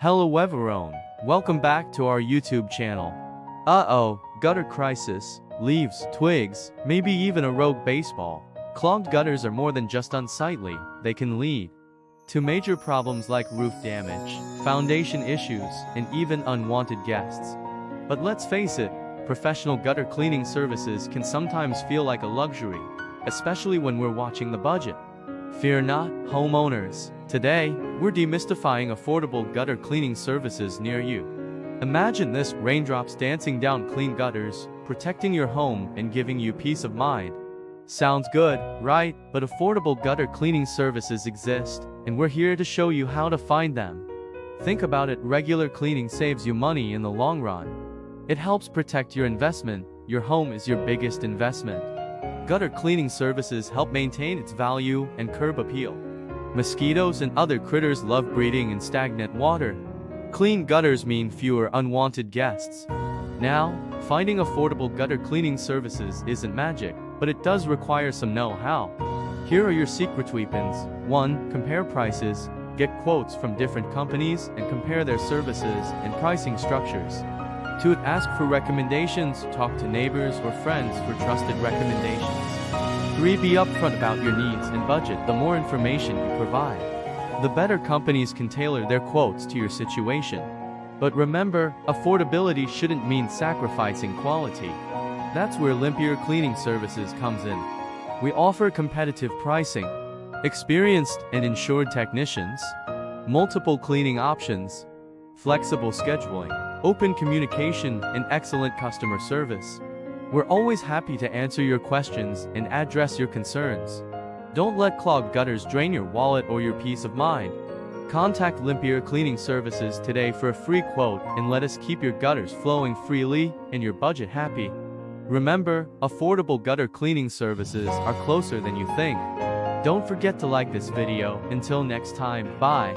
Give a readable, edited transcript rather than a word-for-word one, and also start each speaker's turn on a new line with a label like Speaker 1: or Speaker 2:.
Speaker 1: Hello everyone, welcome back to our YouTube channel. Uh-oh, gutter crisis, leaves, twigs, maybe even a rogue baseball. Clogged gutters are more than just unsightly, they can lead to major problems like roof damage, foundation issues, and even unwanted guests. But let's face it, professional gutter cleaning services can sometimes feel like a luxury, especially when we're watching the budget. Fear not, homeowners. Today, we're demystifying affordable gutter cleaning services near you. Imagine this: raindrops dancing down clean gutters, protecting your home and giving you peace of mind. Sounds good, right? But affordable gutter cleaning services exist, and we're here to show you how to find them. Think about it: regular cleaning saves you money in the long run. It helps protect your investment. Your home is your biggest investment. Gutter cleaning services help maintain its value and curb appeal. Mosquitoes and other critters love breeding in stagnant water. Clean gutters mean fewer unwanted guests. Now, finding affordable gutter cleaning services isn't magic, but it does require some know-how. Here are your secret weapons. 1. Compare prices. Get quotes from different companies and compare their services and pricing structures. 2. Ask for recommendations. Talk to neighbors or friends for trusted recommendations. 3. Be upfront about your needs and budget. The more information you provide, the better companies can tailor their quotes to your situation. But remember, affordability shouldn't mean sacrificing quality. That's where Limpier Cleaning Services comes in. We offer competitive pricing, experienced and insured technicians, multiple cleaning options, flexible scheduling, open communication, and excellent customer service. We're always happy to answer your questions and address your concerns. Don't let clogged gutters drain your wallet or your peace of mind. Contact Limpier Cleaning Services today for a free quote and let us keep your gutters flowing freely and your budget happy. Remember, affordable gutter cleaning services are closer than you think. Don't forget to like this video. Until next time, bye.